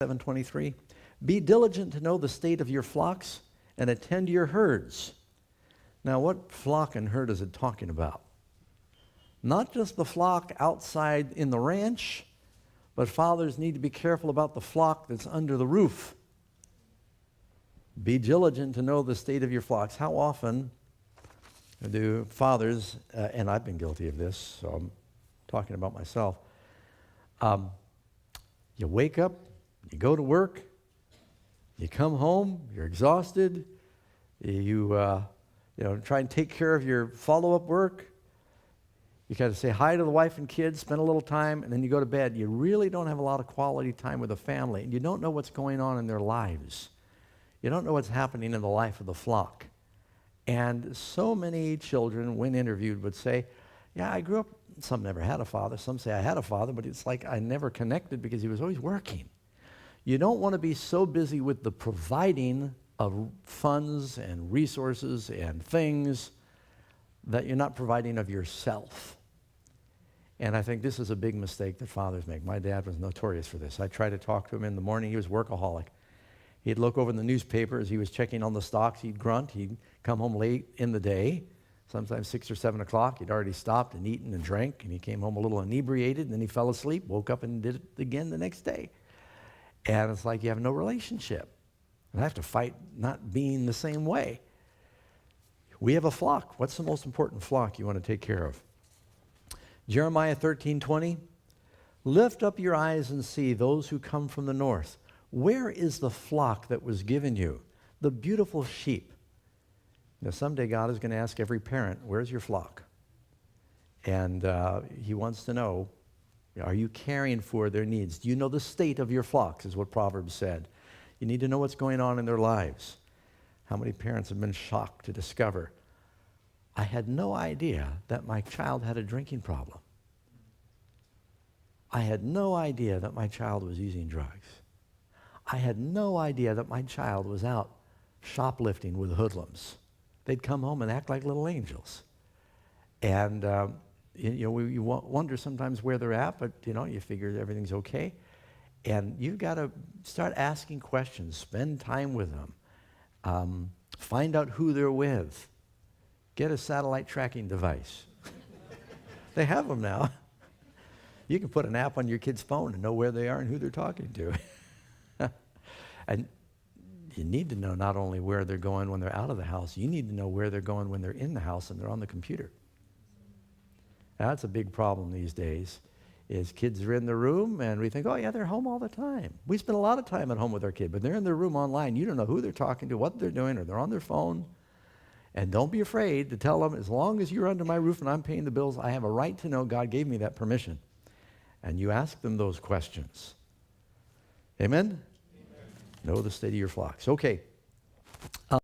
7:23. Be diligent to know the state of your flocks and attend to your herds. Now, what flock and herd is it talking about? Not just the flock outside in the ranch, but fathers need to be careful about the flock that's under the roof. Be diligent to know the state of your flocks. How often do fathers, and I've been guilty of this, so I'm talking about myself, you wake up, you go to work, you come home, you're exhausted, you try and take care of your follow-up work. You got to say hi to the wife and kids, spend a little time, and then you go to bed. You really don't have a lot of quality time with the family, and you don't know what's going on in their lives. You don't know what's happening in the life of the flock. And so many children, when interviewed, would say, yeah, I grew up, some never had a father. Some say I had a father, but it's like I never connected because he was always working. You don't want to be so busy with the providing of funds and resources and things that you're not providing of yourself. And I think this is a big mistake that fathers make. My dad was notorious for this. I tried to talk to him in the morning. He was workaholic. He'd look over in the newspaper as he was checking on the stocks. He'd grunt. He'd come home late in the day, sometimes 6 or 7 o'clock. He'd already stopped and eaten and drank, and he came home a little inebriated, and then he fell asleep, woke up and did it again the next day. And it's like you have no relationship. And I have to fight not being the same way. We have a flock. What's the most important flock you want to take care of? Jeremiah 13:20. Lift up your eyes and see those who come from the north. Where is the flock that was given you? The beautiful sheep. Now, someday God is going to ask every parent, where's your flock? And he wants to know, are you caring for their needs? Do you know the state of your flocks, is what Proverbs said. You need to know what's going on in their lives. How many parents have been shocked to discover, I had no idea that my child had a drinking problem. I had no idea that my child was using drugs. I had no idea that my child was out shoplifting with hoodlums. They'd come home and act like little angels. And you wonder sometimes where they're at, but you figure everything's okay. And you've got to start asking questions, spend time with them, find out who they're with, get a satellite tracking device. They have them now. You can put an app on your kid's phone and know where they are and who they're talking to. And you need to know not only where they're going when they're out of the house, you need to know where they're going when they're in the house and they're on the computer. That's a big problem these days, is kids are in the room and we think, oh yeah, they're home all the time. We spend a lot of time at home with our kid, but they're in their room online. You don't know who they're talking to, what they're doing, or they're on their phone. And don't be afraid to tell them, as long as you're under my roof and I'm paying the bills, I have a right to know God gave me that permission. And you ask them those questions. Amen? Know the state of your flocks. Okay.